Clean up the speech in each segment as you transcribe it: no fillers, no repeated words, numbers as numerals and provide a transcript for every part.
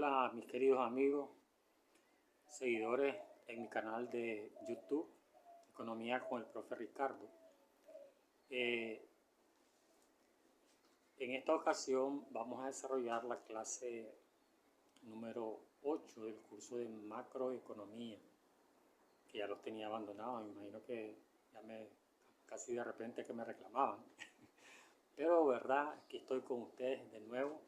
Hola mis queridos amigos, seguidores en mi canal de YouTube, Economía con el Profe Ricardo. En esta ocasión vamos a desarrollar la clase número 8 del curso de macroeconomía, que ya los tenía abandonados. Me imagino que casi de repente que me reclamaban. Pero verdad, aquí estoy con ustedes de nuevo.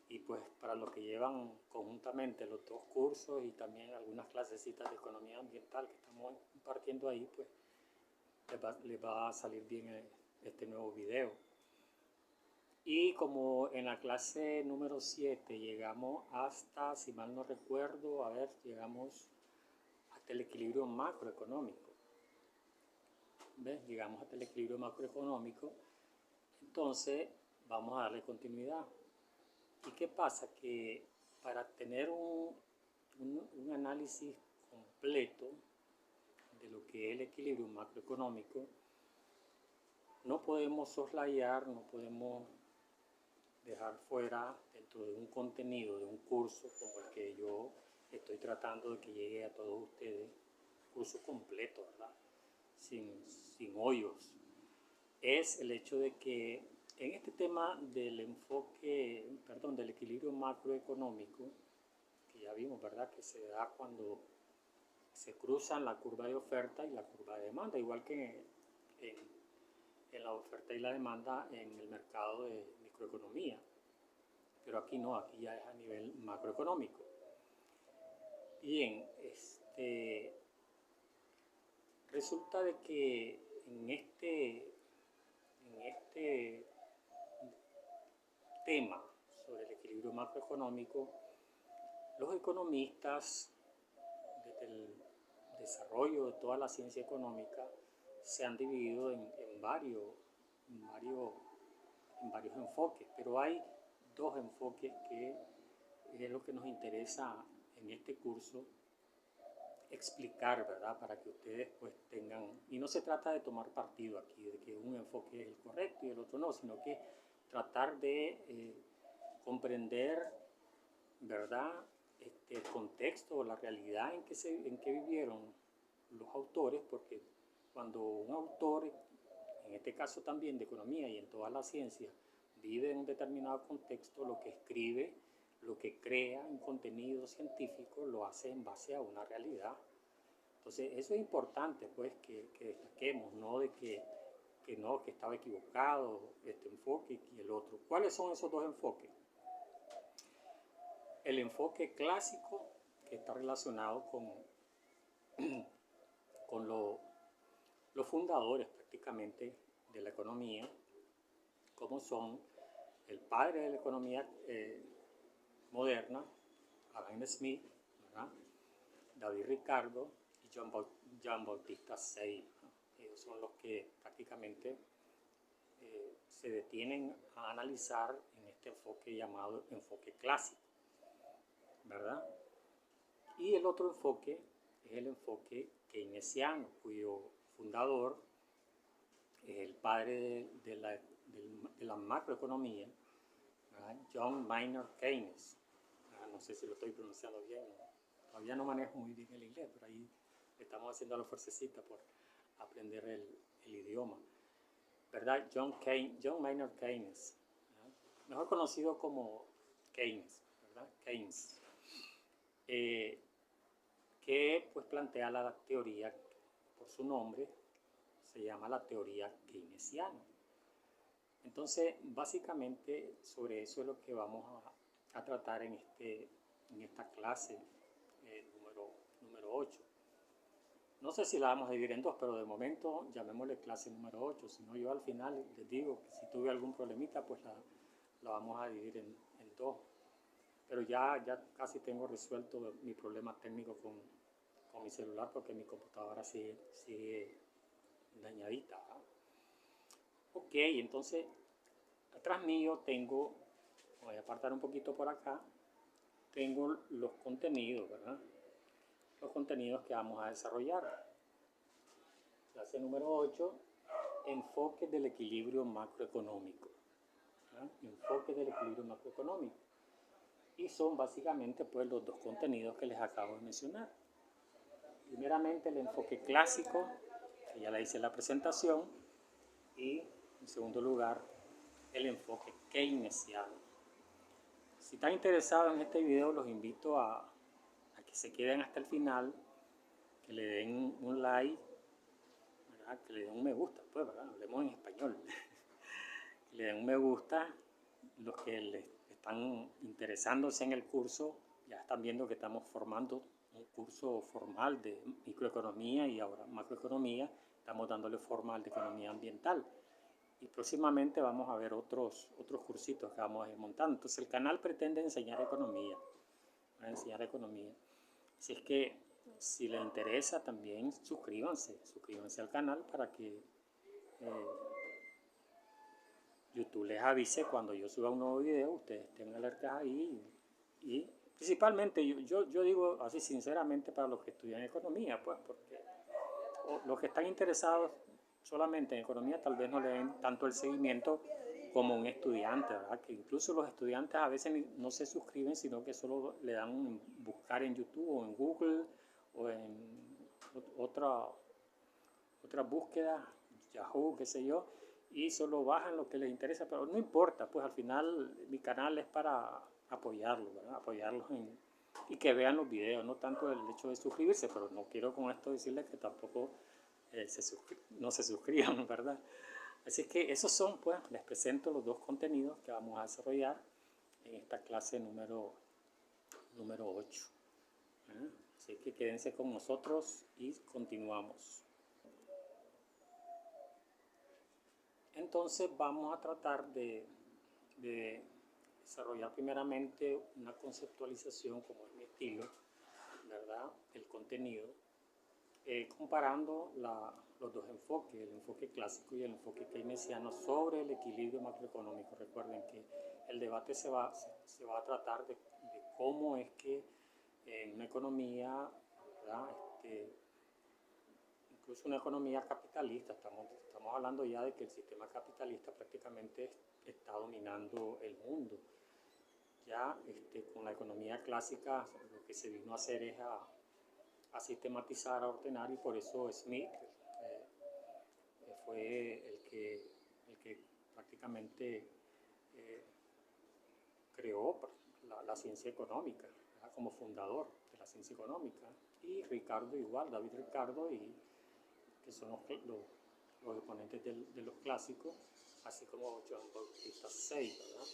Y pues para los que llevan conjuntamente los dos cursos y también algunas clasecitas de economía ambiental que estamos impartiendo ahí, pues les va a salir bien este nuevo video. Y como en la clase número 7 llegamos hasta, si mal no recuerdo, llegamos hasta el equilibrio macroeconómico. ¿Ves? Llegamos hasta el equilibrio macroeconómico. Entonces vamos a darle continuidad. ¿Y qué pasa? Que para tener un análisis completo de lo que es el equilibrio macroeconómico, no podemos soslayar, no podemos dejar fuera dentro de un contenido, de un curso como el que yo estoy tratando de que llegue a todos ustedes, curso completo, ¿verdad? Sin hoyos. Es el hecho de que en este tema del del equilibrio macroeconómico, que ya vimos, ¿verdad?, que se da cuando se cruzan la curva de oferta y la curva de demanda, igual que en la oferta y la demanda en el mercado de microeconomía. Pero aquí no, aquí ya es a nivel macroeconómico. Bien, resulta de que en este tema sobre el equilibrio macroeconómico, los economistas, desde el desarrollo de toda la ciencia económica, se han dividido en varios enfoques, pero hay dos enfoques que es lo que nos interesa en este curso explicar, ¿verdad? Para que ustedes pues tengan, y no se trata de tomar partido aquí, de que un enfoque es el correcto y el otro no, sino que tratar de comprender, ¿verdad?, el contexto, la realidad en que vivieron los autores, porque cuando un autor, en este caso también de economía y en todas las ciencias, vive en un determinado contexto, lo que escribe, lo que crea en contenido científico, lo hace en base a una realidad. Entonces, eso es importante, pues, que destaquemos, no de que estaba equivocado este enfoque y el otro. ¿Cuáles son esos dos enfoques? El enfoque clásico, que está relacionado con los fundadores prácticamente de la economía, como son el padre de la economía moderna, Adam Smith, ¿verdad?, David Ricardo y Jean Bautista Say. Ellos son los que prácticamente se detienen a analizar en este enfoque llamado enfoque clásico, ¿verdad? Y el otro enfoque es el enfoque keynesiano, cuyo fundador es el padre de la macroeconomía, ¿verdad?, John Maynard Keynes. No sé si lo estoy pronunciando bien, todavía no manejo muy bien el inglés, pero ahí estamos haciendo la fuercecita por aprender el idioma, ¿verdad? John Maynard Keynes, ¿verdad?, mejor conocido como Keynes, ¿verdad? Keynes, que pues plantea la teoría, por su nombre, se llama la teoría keynesiana. Entonces, básicamente sobre eso es lo que vamos a tratar en esta clase número 8. No sé si la vamos a dividir en dos, pero de momento llamémosle clase número 8. Si no, yo al final les digo que si tuve algún problemita, pues la vamos a dividir en dos. Pero ya casi tengo resuelto mi problema técnico con mi celular, porque mi computadora sigue dañadita, ¿verdad? Ok, entonces atrás mío voy a apartar un poquito por acá, tengo los contenidos, ¿verdad? Los contenidos que vamos a desarrollar. Clase número 8, enfoque del equilibrio macroeconómico, ¿verdad? Enfoque del equilibrio macroeconómico. y son básicamente pues los dos contenidos que les acabo de mencionar. Primeramente el enfoque clásico, que ya le hice la presentación, y en segundo lugar el enfoque keynesiano. Si están interesados en este video, los invito a que se queden hasta el final, que le den un like, ¿verdad? Que le den un me gusta, pues, ¿verdad? Hablemos en español. Que le den un me gusta. Los que les están interesándose en el curso ya están viendo que estamos formando un curso formal de microeconomía y ahora macroeconomía. Estamos dándole forma al de economía ambiental. Y próximamente vamos a ver otros cursitos que vamos a ir montando. Entonces el canal pretende enseñar economía. Así es que si les interesa también suscríbanse al canal para que YouTube les avise cuando yo suba un nuevo video, ustedes estén alertas ahí. Y principalmente yo digo así sinceramente para los que estudian economía, pues porque los que están interesados solamente en economía tal vez no le den tanto el seguimiento como un estudiante, ¿verdad? Que incluso los estudiantes a veces no se suscriben, sino que solo le dan buscar en YouTube o en Google o en otra búsqueda, Yahoo, qué sé yo, y solo bajan lo que les interesa, pero no importa, pues al final mi canal es para apoyarlos, ¿verdad? Apoyarlos y que vean los videos, no tanto el hecho de suscribirse, pero no quiero con esto decirles que tampoco no se suscriban, ¿verdad? Así que esos son, pues, les presento los dos contenidos que vamos a desarrollar en esta clase número 8. Así que quédense con nosotros y continuamos. Entonces vamos a tratar de desarrollar primeramente una conceptualización, como es mi estilo, ¿verdad? El contenido, comparando los dos enfoques, el enfoque clásico y el enfoque keynesiano sobre el equilibrio macroeconómico. Recuerden que el debate se va a tratar de cómo es que en una economía, ¿verdad? Incluso una economía capitalista, estamos hablando ya de que el sistema capitalista prácticamente está dominando el mundo. Ya con la economía clásica lo que se vino a hacer es a sistematizar, a ordenar, y por eso Smith fue el que prácticamente creó la ciencia económica, ¿verdad? Como fundador de la ciencia económica, y Ricardo igual, David Ricardo, que son los exponentes de los clásicos, así como John Bautista Say, ¿verdad?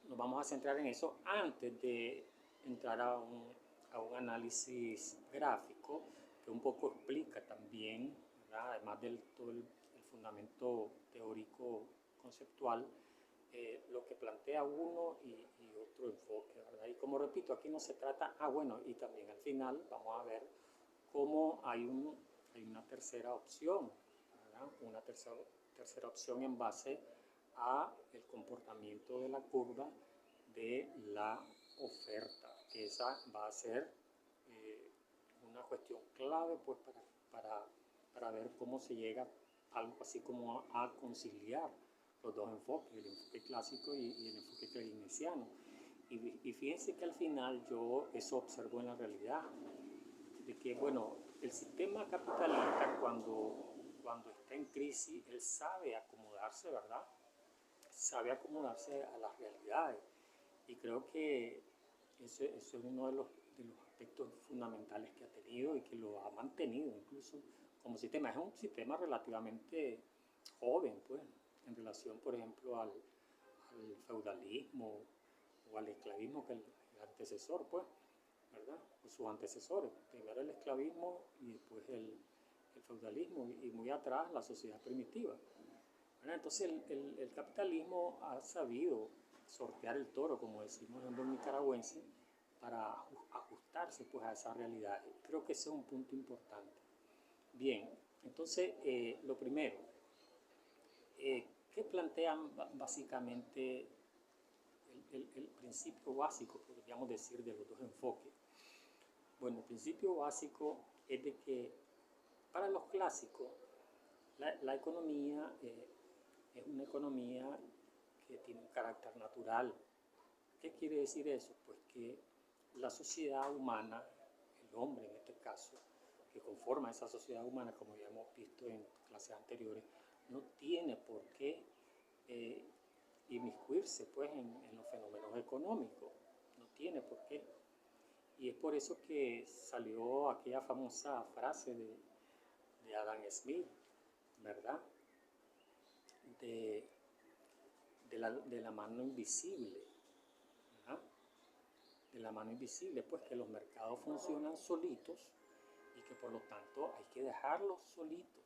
Nos vamos a centrar en eso antes de entrar a un análisis gráfico que un poco explica también, ¿verdad? Además del todo el fundamento teórico conceptual, lo que plantea uno y otro enfoque, ¿verdad? Y como repito, aquí no se trata, bueno, y también al final vamos a ver cómo hay una tercera opción, ¿verdad? Una tercera opción en base a el comportamiento de la curva de la oferta, que esa va a ser una cuestión clave, pues, para ver cómo se llega algo así como a conciliar los dos enfoques, el enfoque clásico y el enfoque keynesiano. Y fíjense que al final yo eso observo en la realidad, de que, bueno, el sistema capitalista cuando está en crisis, él sabe acomodarse, ¿verdad? Sabe acomodarse a las realidades. Y creo que eso es uno de los aspectos fundamentales que ha tenido y que lo ha mantenido incluso como sistema. Es un sistema relativamente joven, pues, en relación, por ejemplo, al feudalismo o al esclavismo, que el antecesor, pues, ¿verdad? O sus antecesores. Primero el esclavismo y después el feudalismo, y muy atrás la sociedad primitiva. Entonces el capitalismo ha sabido sortear el toro, como decimos en buen nicaragüense, para ajustarse, pues, a esa realidad. Creo que ese es un punto importante. Bien, entonces lo primero, ¿qué plantean básicamente el principio básico, podríamos decir, de los dos enfoques? Bueno, el principio básico es de que para los clásicos la economía es una economía que tiene un carácter natural, ¿Qué quiere decir eso? Pues que la sociedad humana, el hombre en este caso, que conforma esa sociedad humana, como ya hemos visto en clases anteriores, no tiene por qué inmiscuirse pues, en los fenómenos económicos. No tiene por qué. Y es por eso que salió aquella famosa frase de Adam Smith, ¿verdad? De la mano invisible, ¿verdad? De la mano invisible, pues que los mercados funcionan solitos y que por lo tanto hay que dejarlos solitos.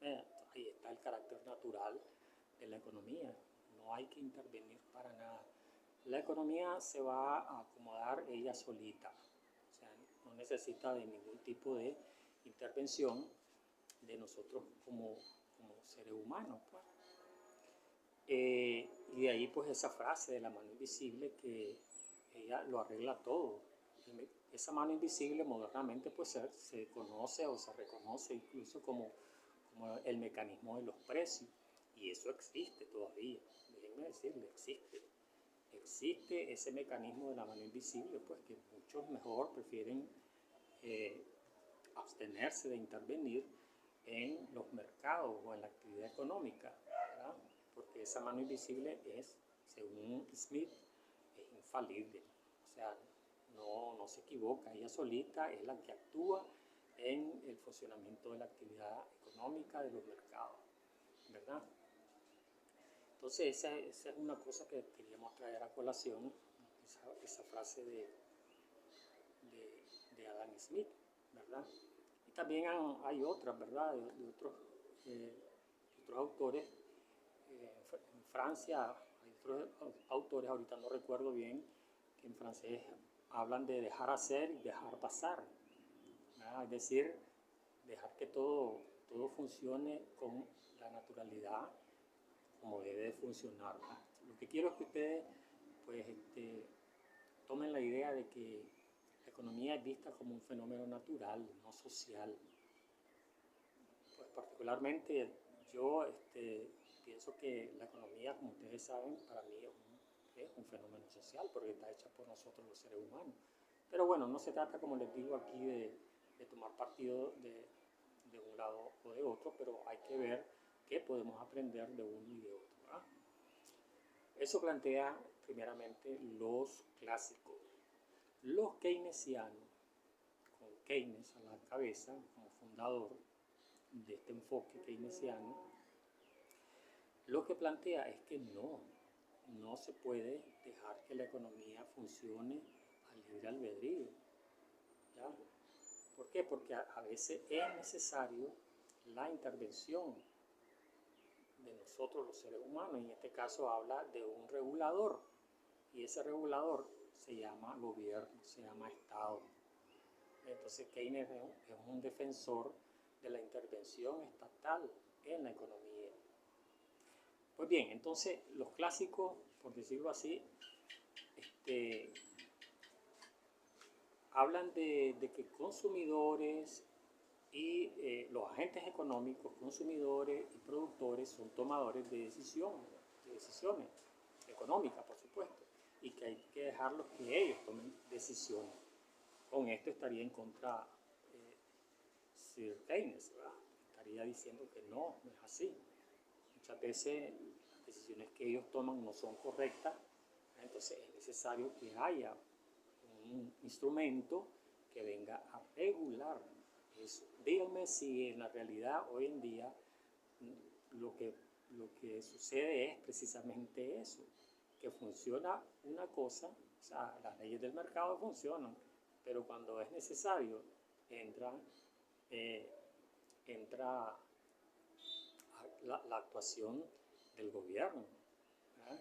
Ahí está el carácter natural de la economía, no hay que intervenir para nada. La economía se va a acomodar ella solita, o sea, no necesita de ningún tipo de intervención de nosotros como seres humanos, pues. Y de ahí pues esa frase de la mano invisible que ella lo arregla todo. Esa mano invisible modernamente pues se conoce o se reconoce incluso como el mecanismo de los precios. Y eso existe todavía, déjenme decirle, existe. Existe ese mecanismo de la mano invisible, pues que muchos mejor prefieren abstenerse de intervenir en los mercados o en la actividad económica, ¿verdad? Porque esa mano invisible es, según Smith, es infalible. O sea, no se equivoca, ella solita es la que actúa en el funcionamiento de la actividad económica de los mercados, ¿verdad? Entonces esa es una cosa que queríamos traer a colación, esa frase de Adam Smith, ¿verdad? Y también hay otras, ¿verdad? De otros autores. En Francia hay otros autores, ahorita no recuerdo bien, que en francés hablan de dejar hacer y dejar pasar, ¿verdad? Es decir, dejar que todo funcione con la naturalidad como debe de funcionar, ¿verdad? Lo que quiero es que ustedes pues, tomen la idea de que la economía es vista como un fenómeno natural, no social. Pues particularmente yo pienso que la economía, como ustedes saben, para mí es un fenómeno social porque está hecha por nosotros los seres humanos. Pero bueno, no se trata, como les digo aquí, de tomar partido de un lado o de otro, pero hay que ver qué podemos aprender de uno y de otro, ¿verdad? Eso plantea primeramente los clásicos. Los keynesianos, con Keynes a la cabeza como fundador de este enfoque keynesiano, lo que plantea es que no se puede dejar que la economía funcione al libre albedrío, ¿ya? ¿Por qué? Porque a veces es necesario la intervención de nosotros los seres humanos, y en este caso habla de un regulador, y ese regulador se llama gobierno, se llama Estado. Entonces Keynes es un defensor de la intervención estatal en la economía. Pues bien, entonces los clásicos, por decirlo así, hablan de que consumidores y los agentes económicos, consumidores y productores son tomadores de decisiones económicas, por supuesto, y que hay que dejarlos que ellos tomen decisiones. Con esto estaría en contra Sir Keynes, ¿verdad? Estaría diciendo que no es así. Muchas veces las decisiones que ellos toman no son correctas, entonces es necesario que haya un instrumento que venga a regular eso. Díganme si en la realidad hoy en día lo que sucede es precisamente eso, que funciona una cosa, o sea, las leyes del mercado funcionan, pero cuando es necesario entra la actuación del gobierno, ¿verdad?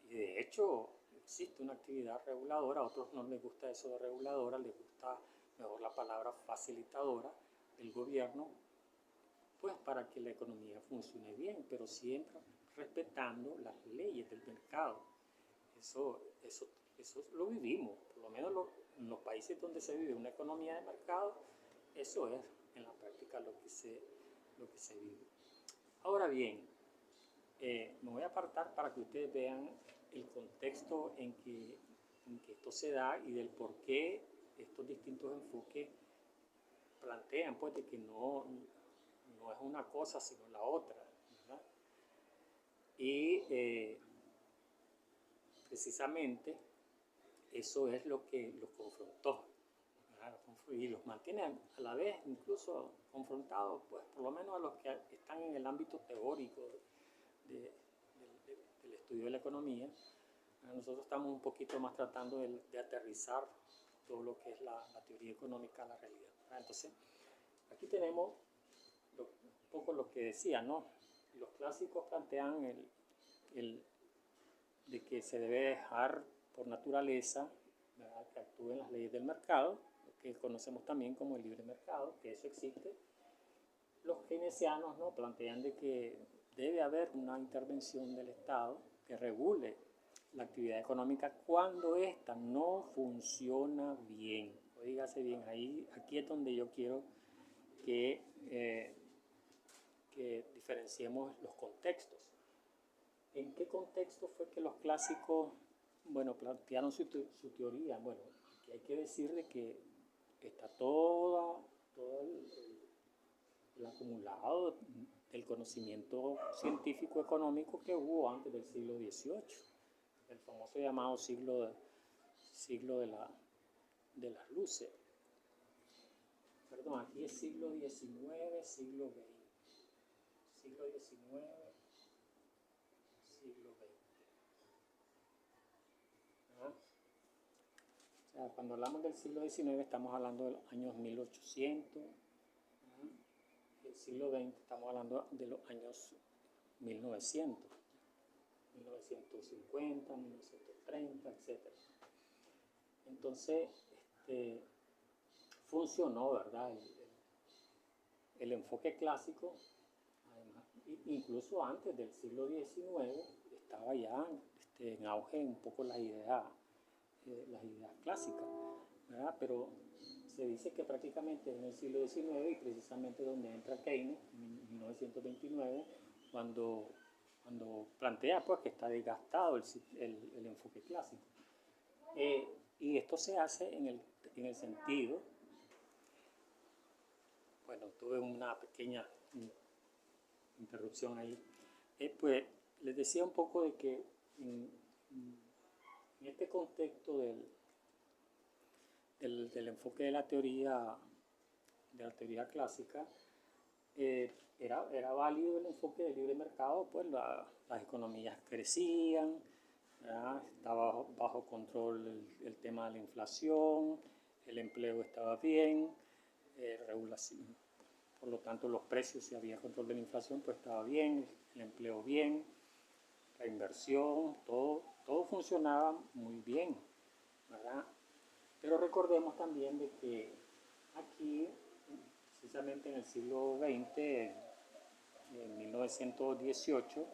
Y de hecho existe una actividad reguladora, a otros no les gusta eso de reguladora, les gusta mejor la palabra facilitadora del gobierno, pues para que la economía funcione bien, pero siempre respetando las leyes del mercado. Eso lo vivimos, por lo menos en los países donde se vive una economía de mercado, eso es en la práctica lo que se vive. Ahora bien, me voy a apartar para que ustedes vean el contexto en que en que esto se da y del por qué estos distintos enfoques plantean pues de que no es una cosa sino la otra, ¿verdad? Y precisamente eso es lo que los confrontó, ¿verdad? Y los mantiene a la vez incluso confrontados, pues por lo menos a los que están en el ámbito teórico del estudio de la economía. Nosotros estamos un poquito más tratando de aterrizar todo lo que es la teoría económica a la realidad. Entonces, aquí tenemos un poco lo que decía, ¿no? Los clásicos plantean de que se debe dejar por naturaleza, ¿verdad?, que actúen las leyes del mercado, lo que conocemos también como el libre mercado, que eso existe. Los keynesianos, ¿no?, plantean de que debe haber una intervención del Estado que regule la actividad económica cuando ésta no funciona bien. Dígase bien, aquí es donde yo quiero que diferenciemos los contextos. ¿En qué contexto fue que los clásicos, plantearon su teoría? Bueno, aquí hay que decir de que está todo el acumulado del conocimiento científico económico que hubo antes del siglo XVIII, el famoso llamado siglo de las luces. Perdón, aquí es siglo XIX, siglo XX. Siglo XIX, siglo XX. ¿Ah? O sea, cuando hablamos del siglo XIX estamos hablando de los años 1800. ¿Ah? El siglo XX estamos hablando de los años 1900, 1950, 1930, etc. Entonces, funcionó, ¿verdad? El enfoque clásico, además, incluso antes del siglo XIX, estaba ya en auge un poco las ideas clásicas, ¿verdad? Pero se dice que prácticamente en el siglo XIX, y precisamente donde entra Keynes, en 1929, cuando plantea pues, que está desgastado el enfoque clásico. Y esto se hace en el sentido, bueno, tuve una pequeña interrupción ahí, pues les decía un poco de que en este contexto del enfoque de la teoría clásica, era válido el enfoque del libre mercado, pues las economías crecían, ¿verdad? Estaba bajo control el tema de la inflación, el empleo estaba bien, regulación, por lo tanto los precios, si había control de la inflación, pues estaba bien, el empleo bien, la inversión, todo funcionaba muy bien, ¿verdad? Pero recordemos también de que aquí, precisamente en el siglo XX, en 1918,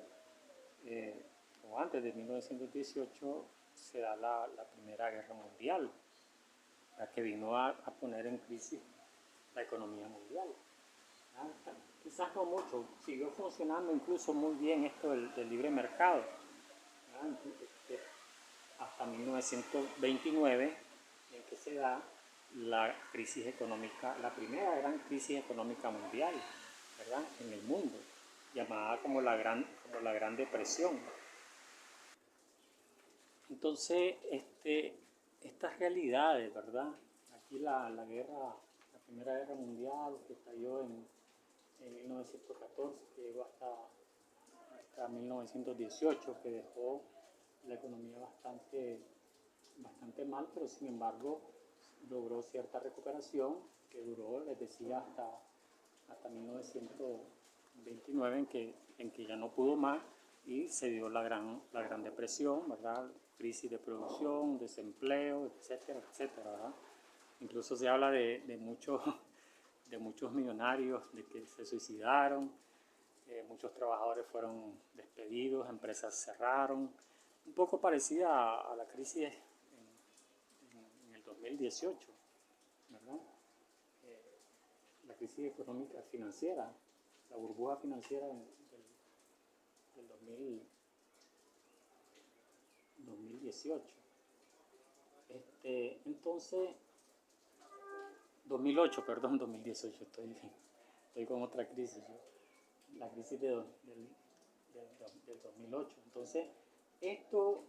o antes de 1918, se da la Primera Guerra Mundial, la que vino a poner en crisis la economía mundial. Quizás no mucho, siguió funcionando incluso muy bien esto del libre mercado, hasta 1929, en que se da la crisis económica, la primera gran crisis económica mundial, ¿verdad?, en el mundo, llamada como la Gran Depresión. Entonces, estas realidades, ¿verdad? Aquí la Primera Guerra Mundial, que estalló en 1914, que llegó hasta 1918, que dejó la economía bastante mal, pero sin embargo logró cierta recuperación que duró, les decía, hasta 1929, en que ya no pudo más y se dio la gran depresión, ¿verdad? Crisis de producción, desempleo, etcétera, etcétera, ¿verdad? Incluso se habla de muchos millonarios de que se suicidaron, muchos trabajadores fueron despedidos, empresas cerraron, un poco parecida a la crisis en el 2018, ¿verdad? La crisis económica financiera, la burbuja financiera del 2018. Entonces, 2008, perdón, 2018, estoy con otra crisis, la crisis del 2008. Entonces, esto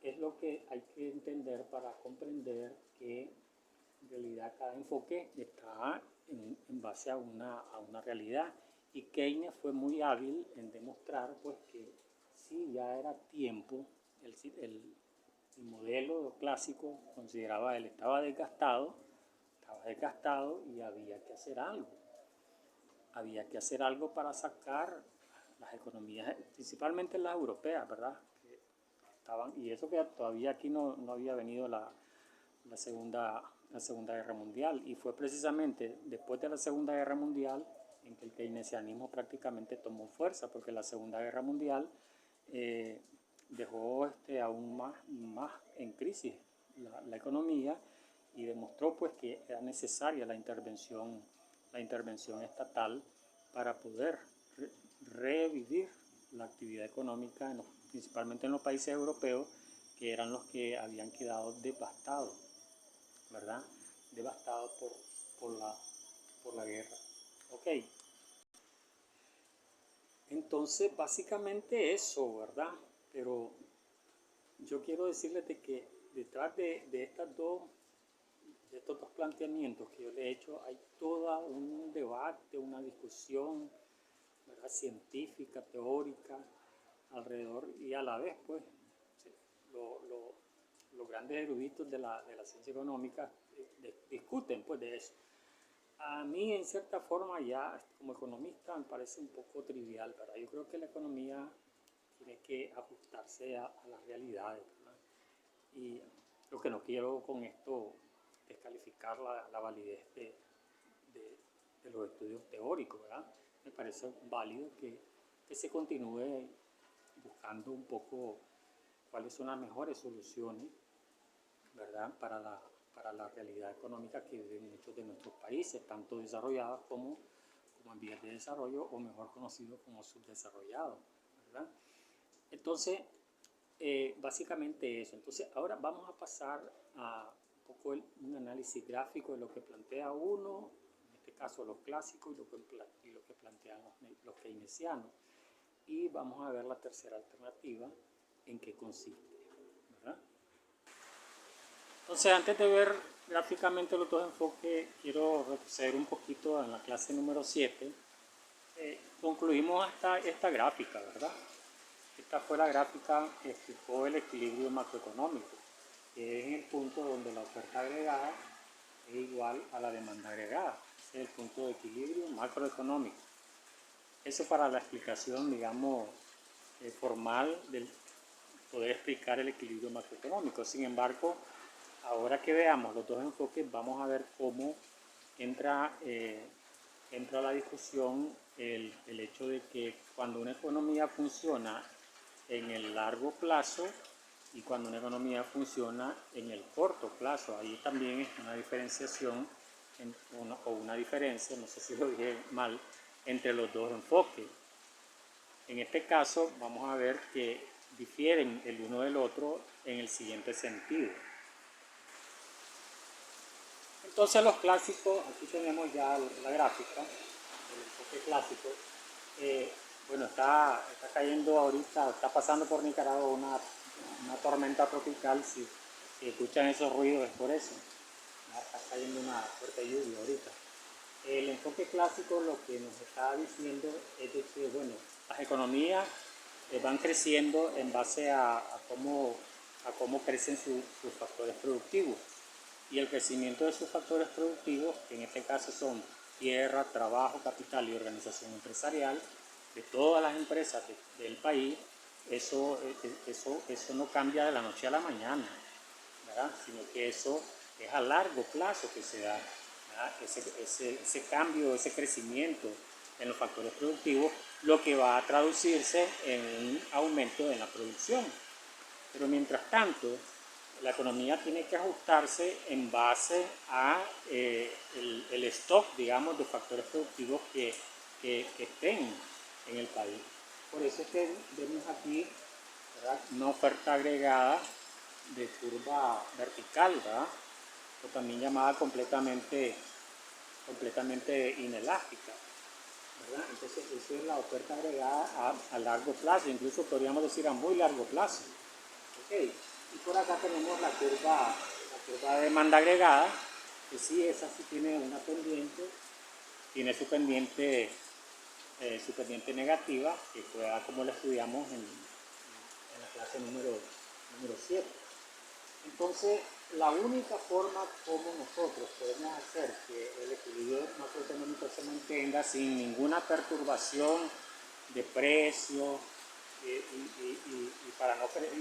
es lo que hay que entender para comprender que en realidad cada enfoque está en base a una realidad. Y Keynes fue muy hábil en demostrar pues que sí, ya era tiempo, el modelo clásico consideraba él estaba desgastado y había que hacer algo. Había que hacer algo para sacar las economías, principalmente las europeas, ¿verdad? Que estaban, y eso que todavía aquí no había venido la Segunda Guerra Mundial, y fue precisamente después de la Segunda Guerra Mundial en que el keynesianismo prácticamente tomó fuerza, porque la Segunda Guerra Mundial dejó aún más en crisis la economía, y demostró pues que era necesaria la intervención estatal para poder revivir la actividad económica, principalmente en los países europeos, que eran los que habían quedado devastados, ¿verdad? Devastados por la guerra. Ok. Entonces, básicamente eso, ¿verdad? Pero yo quiero decirles de que detrás de estos dos planteamientos que yo le he hecho, hay todo un debate, una discusión, ¿verdad?, científica, teórica, alrededor, y a la vez, pues, los grandes eruditos de la ciencia económica discuten, pues, de eso. A mí, en cierta forma, ya como economista, me parece un poco trivial, ¿verdad? Yo creo que la economía tiene que ajustarse a las realidades, ¿verdad? Y lo que no quiero con esto descalificar la validez de los estudios teóricos, ¿verdad? Me parece válido que se continúe buscando un poco cuáles son las mejores soluciones, ¿verdad?, para la realidad económica que viven muchos de nuestros países, tanto desarrollados como en vías de desarrollo, o mejor conocidos como subdesarrollados, ¿verdad? Entonces, básicamente eso. Entonces, ahora vamos a pasar a un poco un análisis gráfico de lo que plantea uno, en este caso los clásicos, y lo que plantean los keynesianos. Y vamos a ver la tercera alternativa, en qué consiste, ¿verdad? Entonces, antes de ver gráficamente los dos enfoques, quiero retroceder un poquito en la clase número 7. Concluimos hasta esta gráfica, ¿verdad? Esta fue la gráfica que explicó el equilibrio macroeconómico, que es el punto donde la oferta agregada es igual a la demanda agregada. Ese es el punto de equilibrio macroeconómico. Eso para la explicación, digamos, formal del poder explicar el equilibrio macroeconómico. Sin embargo, ahora que veamos los dos enfoques, vamos a ver cómo entra a la discusión el hecho de que cuando una economía funciona en el largo plazo y cuando una economía funciona en el corto plazo, ahí también es una diferenciación o una diferencia, no sé si lo dije mal, entre los dos enfoques. En este caso vamos a ver que difieren el uno del otro en el siguiente sentido. Entonces los clásicos, aquí tenemos ya la gráfica del enfoque clásico. Bueno, está cayendo ahorita, está pasando por Nicaragua una tormenta tropical. Si escuchan esos ruidos es por eso. Está cayendo una fuerte lluvia ahorita. El enfoque clásico lo que nos está diciendo es de que, bueno, las economías van creciendo en base a cómo crecen sus factores productivos. Y el crecimiento de sus factores productivos, que en este caso son tierra, trabajo, capital y organización empresarial, de todas las empresas del país, eso no cambia de la noche a la mañana, ¿verdad?, sino que eso es a largo plazo que se da, ¿verdad?, ese cambio, ese crecimiento en los factores productivos, lo que va a traducirse en un aumento en la producción. Pero mientras tanto, la economía tiene que ajustarse en base a el stock, digamos, de factores productivos que estén en el país. Por eso es que vemos aquí, ¿verdad?, una oferta agregada de curva vertical, ¿verdad? O también llamada completamente inelástica, ¿verdad? Entonces eso es la oferta agregada a largo plazo, incluso podríamos decir a muy largo plazo. ¿Okay? Y por acá tenemos la curva de demanda agregada, que sí, esa sí tiene una pendiente, tiene su pendiente negativa, que fue como la estudiamos en la clase número 7. Entonces, la única forma como nosotros podemos hacer que el equilibrio macroeconómico se mantenga sin ninguna perturbación de precios y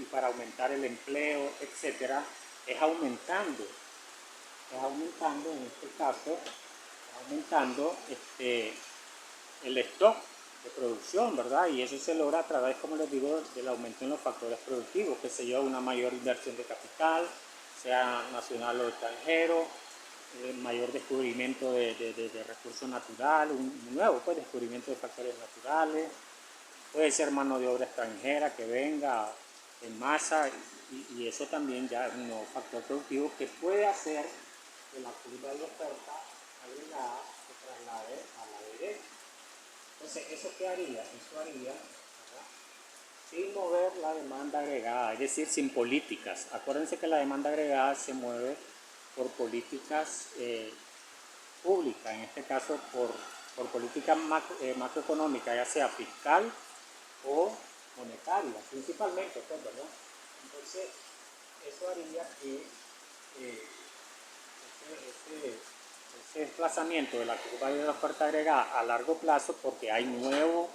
para aumentar el empleo, etcétera, es aumentando, en este caso, aumentando el stock de producción, ¿verdad? Y eso se logra a través, como les digo, del aumento en los factores productivos, que se lleva una mayor inversión de capital, sea nacional o extranjero, mayor descubrimiento de recursos naturales, un nuevo descubrimiento de factores naturales, puede ser mano de obra extranjera que venga en masa y eso también ya es un nuevo factor productivo que puede hacer que la curva de oferta agregada se traslade a la derecha. Entonces, ¿eso qué haría? Eso haría, ¿verdad?, sin mover la demanda agregada, es decir, sin políticas. Acuérdense que la demanda agregada se mueve por políticas públicas, en este caso por política macroeconómica, ya sea fiscal o monetaria, principalmente, pues, ¿verdad? Entonces, eso haría que ese desplazamiento de la curva de la oferta agregada a largo plazo, porque hay nuevos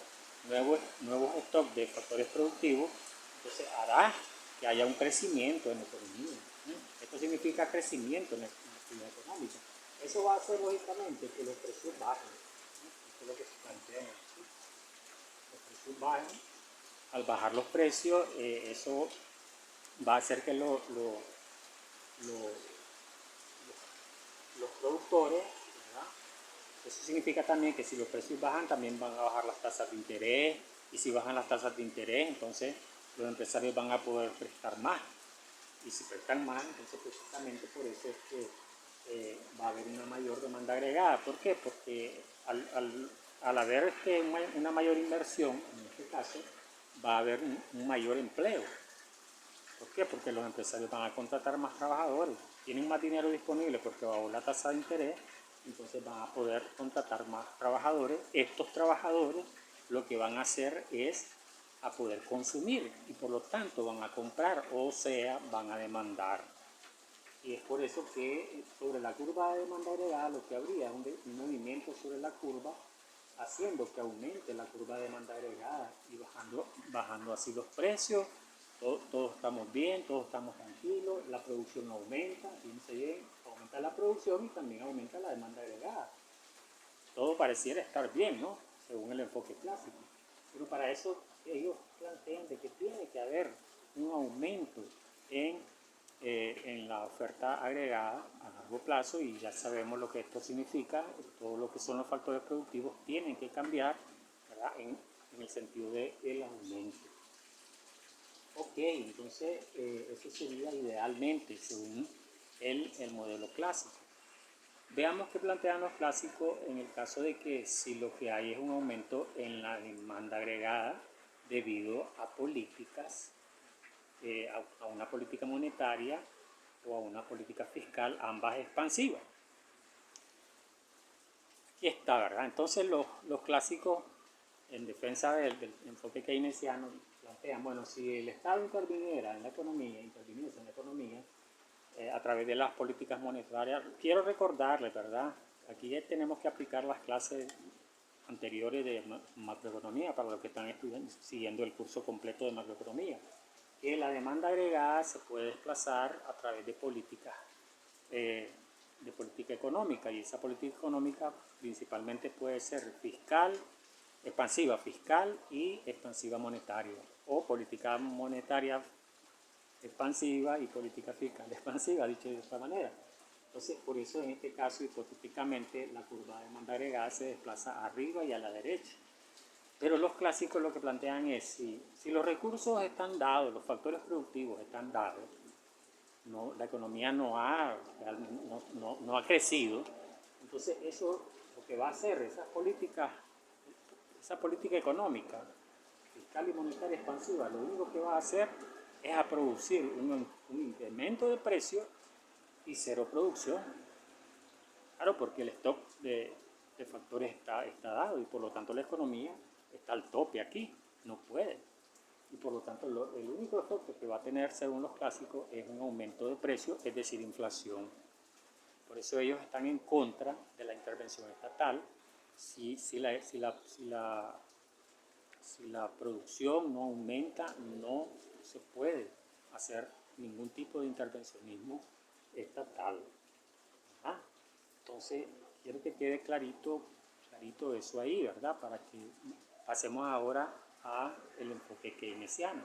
stock de factores productivos, entonces hará que haya un crecimiento en la economía. Esto significa crecimiento en la actividad económica. Eso va a hacer lógicamente que los precios bajen. Eso es lo que se plantea aquí. Los precios bajen. Al bajar los precios, eso va a hacer que los productores, ¿verdad? Eso significa también que si los precios bajan, también van a bajar las tasas de interés, y si bajan las tasas de interés, entonces los empresarios van a poder prestar más, y si prestan más, entonces precisamente por eso es que va a haber una mayor demanda agregada. ¿Por qué? Porque al haber una mayor inversión, en este caso, va a haber un mayor empleo. ¿Por qué? Porque los empresarios van a contratar más trabajadores, tienen más dinero disponible porque bajó la tasa de interés, entonces van a poder contratar más trabajadores. Estos trabajadores lo que van a hacer es a poder consumir y por lo tanto van a comprar, o sea, van a demandar. Y es por eso que sobre la curva de demanda agregada lo que habría es un movimiento sobre la curva, haciendo que aumente la curva de demanda agregada y bajando así los precios. Todos estamos bien, todos estamos tranquilos, la producción aumenta, fíjense bien, aumenta la producción y también aumenta la demanda agregada. Todo pareciera estar bien, ¿no?, según el enfoque clásico. Pero para eso ellos plantean de que tiene que haber un aumento en la oferta agregada a largo plazo, y ya sabemos lo que esto significa. Todo lo que son los factores productivos tienen que cambiar, ¿verdad?, en el sentido del aumento. Ok, entonces eso sería idealmente según el modelo clásico. Veamos qué plantean los clásicos en el caso de que si lo que hay es un aumento en la demanda agregada debido a políticas, a una política monetaria o a una política fiscal, ambas expansivas. Aquí está, ¿verdad? Entonces los clásicos, en defensa del enfoque keynesiano, plantean, bueno, si el Estado interviniese en la economía, a través de las políticas monetarias, quiero recordarles, ¿verdad? Aquí tenemos que aplicar las clases anteriores de macroeconomía para los que están siguiendo el curso completo de macroeconomía, que la demanda agregada se puede desplazar a través de política económica, y esa política económica principalmente puede ser expansiva fiscal y expansiva monetaria, o política monetaria expansiva y política fiscal expansiva, dicho de otra manera. Entonces, por eso en este caso, hipotéticamente, la curva de demanda agregada se desplaza arriba y a la derecha. Pero los clásicos lo que plantean es, si los recursos están dados, los factores productivos están dados, la economía no ha crecido. Entonces eso lo que va a hacer, esa política económica, fiscal y monetaria expansiva, lo único que va a hacer es a producir un incremento de precios y cero producción. Claro, porque el stock de factores está dado y por lo tanto la economía está al tope aquí, no puede. Y por lo tanto el único efecto que va a tener según los clásicos es un aumento de precios, es decir, inflación. Por eso ellos están en contra de la intervención estatal. Si la producción no aumenta, no se puede hacer ningún tipo de intervencionismo estatal. ¿Ah? Entonces, quiero que quede clarito eso ahí, ¿verdad? Para que pasemos ahora a el enfoque keynesiano.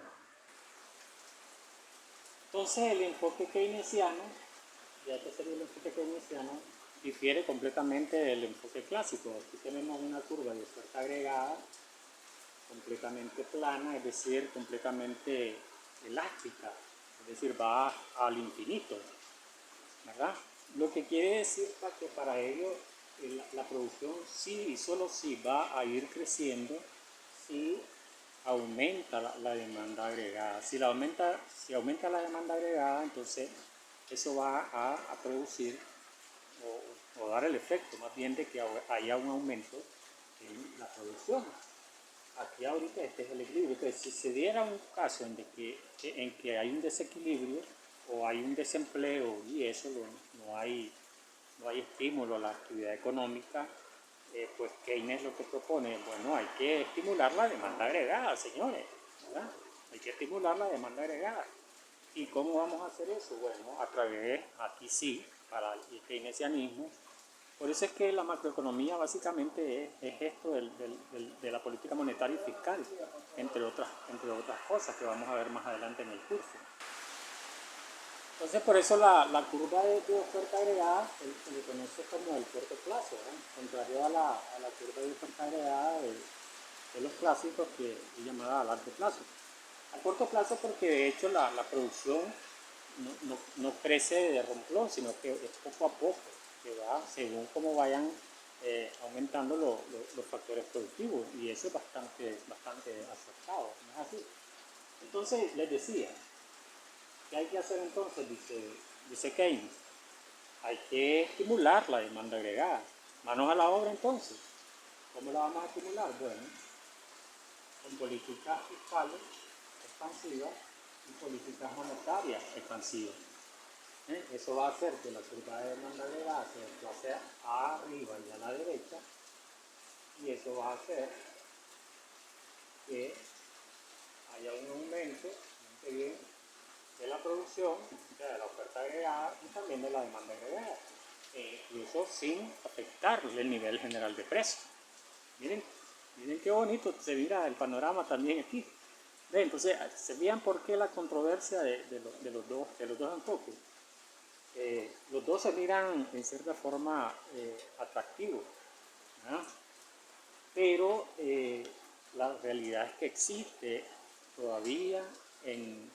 Entonces, el enfoque keynesiano, ya que sería el enfoque keynesiano, difiere completamente del enfoque clásico. Aquí tenemos una curva de oferta agregada completamente plana, es decir, completamente elástica, es decir, va al infinito, ¿verdad? Lo que quiere decir que para ello la producción sí y solo sí va a ir creciendo si aumenta la demanda agregada. Si aumenta la demanda agregada, entonces eso va a producir o dar el efecto más bien de que haya un aumento en la producción. Aquí ahorita este es el equilibrio. Entonces, si se diera un caso en que hay un desequilibrio o hay un desempleo y eso no hay estímulo a la actividad económica, pues Keynes lo que propone, bueno, hay que estimular la demanda agregada, señores, ¿verdad? Hay que estimular la demanda agregada. ¿Y cómo vamos a hacer eso? Bueno, a través, aquí sí, para el keynesianismo. Por eso es que la macroeconomía básicamente es esto de la política monetaria y fiscal, entre otras cosas que vamos a ver más adelante en el curso. Entonces, por eso la curva de oferta agregada se le conoce como el corto plazo, ¿verdad? Contrario a la curva de oferta agregada de los clásicos, que es llamada a largo plazo. A corto plazo porque de hecho la producción no crece de romplón, sino que es poco a poco, que va según cómo vayan aumentando los factores productivos, y eso es bastante acertado, ¿no es así? Entonces, les decía, ¿qué hay que hacer entonces? Dice Keynes, hay que estimular la demanda agregada. Manos a la obra entonces. ¿Cómo la vamos a estimular? Bueno, con políticas fiscales expansivas y políticas monetarias expansivas. Eso va a hacer que la curva de demanda agregada se desplace arriba y a la derecha, y eso va a hacer que haya un aumento de la producción, o sea, de la oferta agregada y también de la demanda agregada, incluso sin afectar el nivel general de precios. Miren qué bonito se mira el panorama también aquí. Entonces, ¿se vean por qué la controversia de los dos enfoques? Los dos se miran en cierta forma atractivos, ¿no? Pero la realidad es que existe todavía en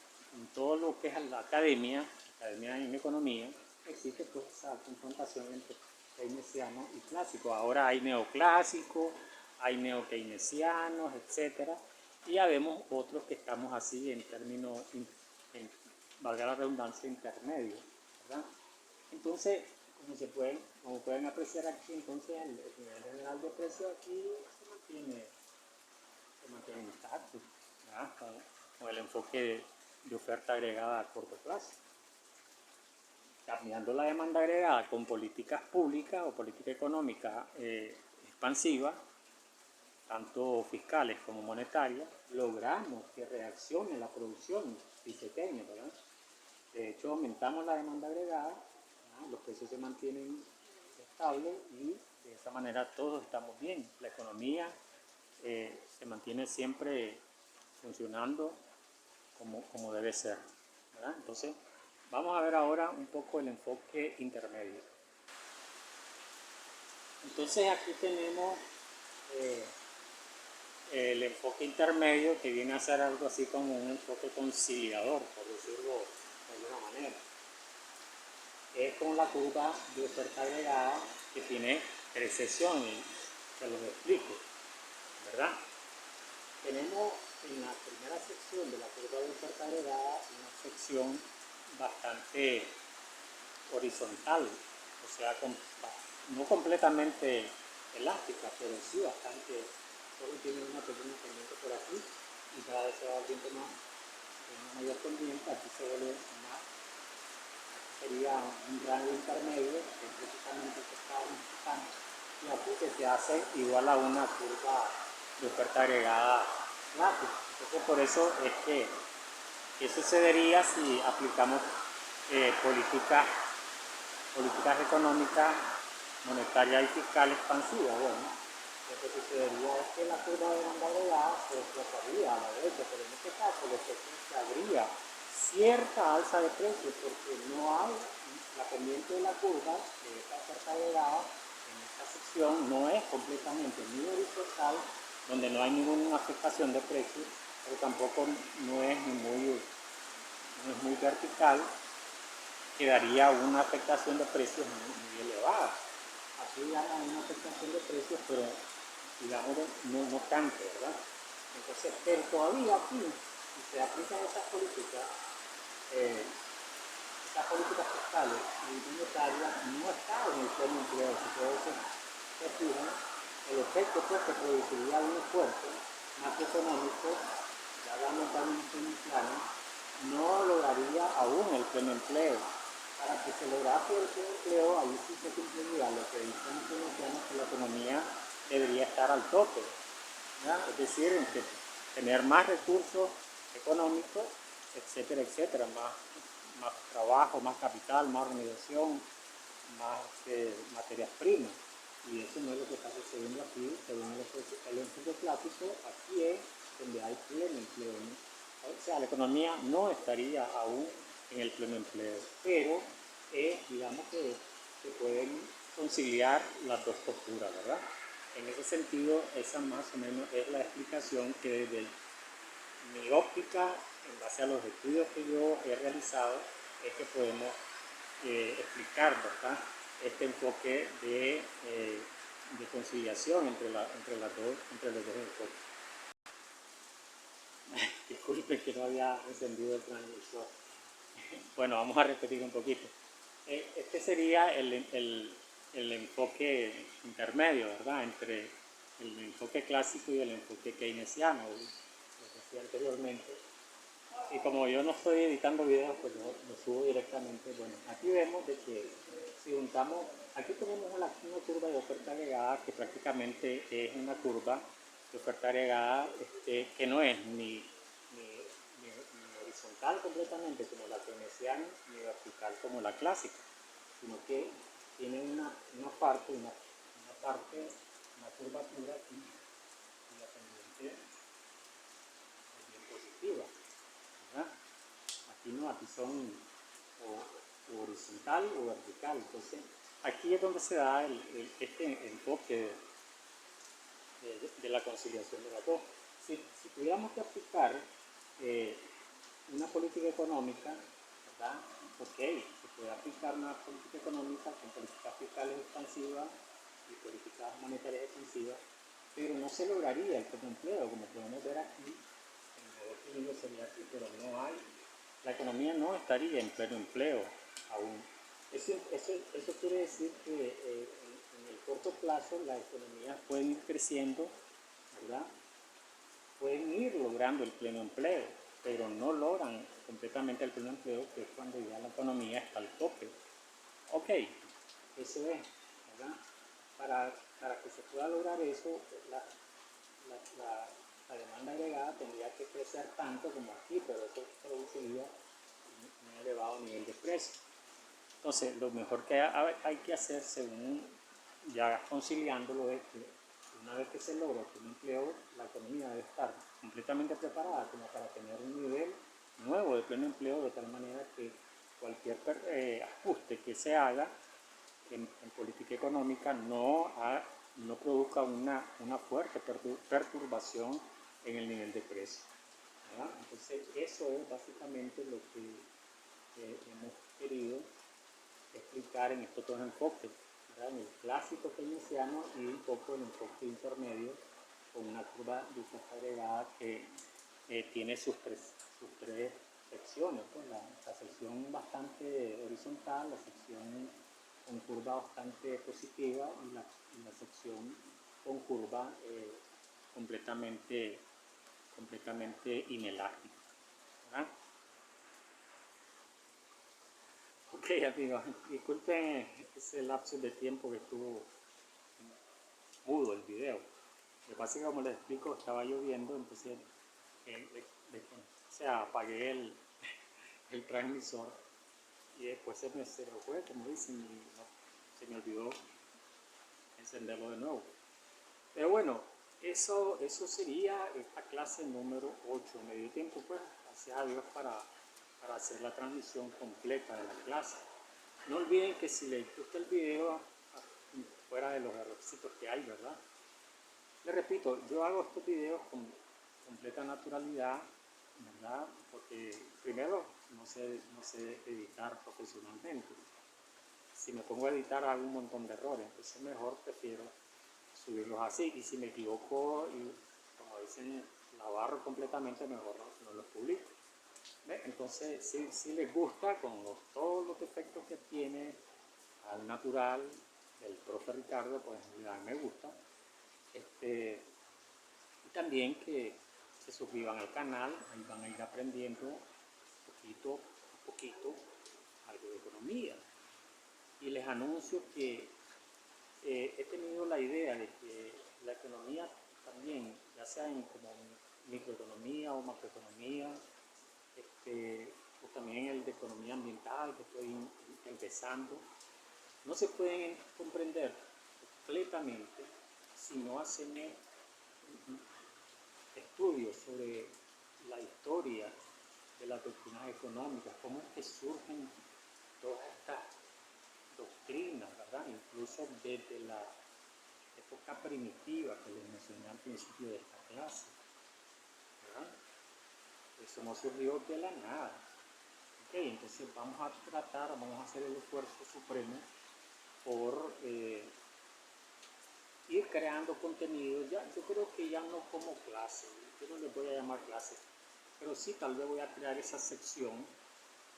todo lo que es la academia en economía, existe pues esa confrontación entre keynesiano y clásico. Ahora hay neoclásicos, hay neokeynesianos, etcétera, y ya vemos otros que estamos así en términos, valga la redundancia, intermedios, ¿verdad? Entonces, como pueden apreciar aquí, entonces el nivel general de precio aquí se mantiene intacto, ¿verdad? Con el enfoque de oferta agregada a corto plazo. Cambiando la demanda agregada con políticas públicas o política económica expansiva, tanto fiscales como monetarias, logramos que reaccione la producción, dice Keynes, ¿verdad? De hecho, aumentamos la demanda agregada, ¿no? Los precios se mantienen estables y de esa manera todos estamos bien. La economía se mantiene siempre funcionando como debe ser, ¿verdad? Entonces, vamos a ver ahora un poco el enfoque intermedio. Entonces, aquí tenemos el enfoque intermedio, que viene a ser algo así como un enfoque conciliador, por decirlo de alguna manera. es con la curva de oferta agregada que tiene 3 secciones, se los explico, ¿verdad? Tenemos en la primera sección de la curva de oferta agregada una sección bastante horizontal, o sea, no completamente elástica, pero sí bastante, solo tiene una pequeña pendiente por aquí, y cada vez se va volviendo más, una mayor pendiente, aquí se vuelve más, aquí sería un rango intermedio, que es precisamente el que estábamos buscando, y aquí que se hace igual a una curva de oferta agregada clásica. Entonces por eso es que ¿qué sucedería si aplicamos políticas económicas, monetarias y fiscales expansivas? Bueno, lo que sucedería es que la curva de demanda agregada se desplazaría a la derecha, pero en este caso el efecto es que habría cierta alza de precios porque no hay la pendiente de la curva de esta oferta agregada en esta sección no es completamente ni horizontal, donde no hay ninguna afectación de precios, pero tampoco no es muy vertical, que daría una afectación de precios muy elevada. Aquí ya hay una afectación de precios, pero digamos no tanto, ¿verdad? Entonces, pero todavía aquí, si se aplican esas políticas fiscales y monetarias, no está en el pleno empleo. Si ustedes se fijan, el efecto pues, que produciría un esfuerzo macroeconómico, ya hablando en términos iniciales, no lograría aún el pleno empleo. Para que se lograse el pleno empleo, ahí sí se cumpliría lo que dicen los keynesianos, que la economía debería estar al tope, ¿ya? Es decir, tener más recursos económicos, etcétera, etcétera, más trabajo, más capital, más organización, más materias primas. Y eso no es lo que está sucediendo aquí, según el enfoque clásico, aquí es donde hay pleno empleo, ¿no? O sea, la economía no estaría aún en el pleno empleo, pero digamos que se pueden conciliar las dos posturas, ¿verdad? En ese sentido, esa más o menos es la explicación que desde mi óptica, en base a los estudios que yo he realizado, es que podemos explicar, ¿verdad?, este enfoque de conciliación entre los dos enfoques. Disculpe que no había encendido el transmisor. Bueno, vamos a repetir un poquito. Este sería el enfoque intermedio, ¿verdad?, entre el enfoque clásico y el enfoque keynesiano, lo decía anteriormente. Y como yo no estoy editando videos, pues lo subo directamente. Bueno, aquí vemos de que si juntamos, aquí tenemos una curva de oferta agregada que prácticamente es una curva de oferta agregada que no es ni horizontal completamente como la keynesiana, ni vertical como la clásica, sino que tiene una curvatura aquí, y la pendiente es bien positiva, ¿verdad? Aquí no, aquí son o horizontal o vertical. Entonces, aquí es donde se da este enfoque de la conciliación de las dos. Si tuviéramos que aplicar una política económica, ¿verdad? Ok, se puede aplicar una política económica con políticas fiscales expansivas y políticas monetarias expansivas, pero no se lograría el pleno empleo, como podemos ver aquí. El mejor equilibrio sería aquí, pero no hay. La economía no estaría en pleno empleo aún. Eso quiere decir que en el corto plazo las economías pueden ir creciendo, ¿verdad? Pueden ir logrando el pleno empleo, pero no logran completamente el pleno empleo, que es cuando ya la economía está al tope. Ok, eso es, ¿verdad? Para que se pueda lograr eso, la demanda agregada tendría que crecer tanto como aquí, pero eso produciría un elevado nivel de precio. Entonces, lo mejor que hay que hacer, según ya conciliándolo, es que una vez que se logra un empleo, la economía debe estar completamente preparada como para tener un nivel nuevo de pleno empleo, de tal manera que cualquier ajuste que se haga en política económica no produzca una fuerte perturbación en el nivel de precio, ¿verdad? Entonces, eso es básicamente lo que hemos querido explicar en estos dos enfoques, ¿verdad? En el clásico keynesiano y un poco el enfoque intermedio con una curva de fuerza agregada que tiene sus tres secciones, pues la sección bastante horizontal, la sección con curva bastante positiva y la sección con curva completamente inelástica, ¿verdad? Ok, amigos, disculpen ese lapso de tiempo que estuvo mudo el video. Lo que pasa es que, como les explico, estaba lloviendo, entonces apagué el transmisor y después se me fue, como dicen, y se me olvidó encenderlo de nuevo. Pero bueno, eso sería esta clase número 8. Me dio tiempo, pues, gracias a Dios, para hacer la transmisión completa de la clase. No olviden que si les gusta el video, fuera de los errorcitos que hay, ¿verdad? Les repito, yo hago estos videos con completa naturalidad, ¿verdad? Porque primero no sé editar profesionalmente. Si me pongo a editar hago un montón de errores, entonces mejor prefiero subirlos así. Y si me equivoco y, como dicen, la barro completamente, mejor no los publico. Entonces, si les gusta, con todos los defectos que tiene al natural del profe Ricardo, pues le dan me gusta. Y también que se suscriban al canal, ahí van a ir aprendiendo poquito a poquito algo de economía. Y les anuncio que he tenido la idea de que la economía también, ya sea en como microeconomía o macroeconomía, o también el de economía ambiental que estoy empezando, no se pueden comprender completamente si no hacemos estudios sobre la historia de las doctrinas económicas, cómo es que surgen todas estas doctrinas, ¿verdad? Incluso desde la época primitiva que les mencioné al principio de esta clase, ¿verdad? Eso no surgió de la nada. Okay, entonces vamos a hacer el esfuerzo supremo por ir creando contenido. Yo creo que ya no como clase, yo no les voy a llamar clase, pero sí tal vez voy a crear esa sección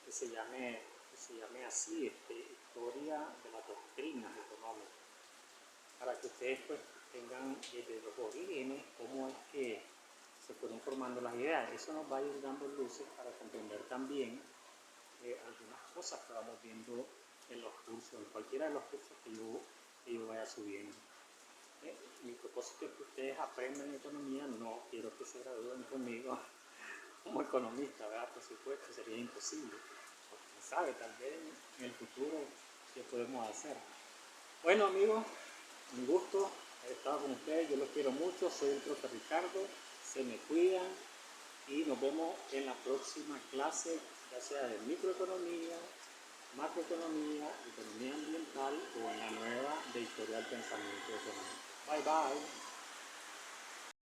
que se llame así, historia de las doctrinas económicas, para que ustedes pues tengan desde los orígenes cómo es que se fueron formando las ideas. Eso nos va a ir dando luces para comprender también algunas cosas que vamos viendo en los cursos, en cualquiera de los cursos que yo vaya subiendo. Mi propósito es que ustedes aprendan economía, no quiero que se gradúen conmigo como economista, ¿verdad? Por supuesto, sería imposible. Porque se sabe, tal vez en el futuro qué podemos hacer. Bueno, amigos, un gusto haber estado con ustedes, yo los quiero mucho, soy el profe Ricardo, se me cuidan y nos vemos en la próxima clase, ya sea de microeconomía, macroeconomía, economía ambiental o en la nueva de historia del pensamiento económico. Bye bye.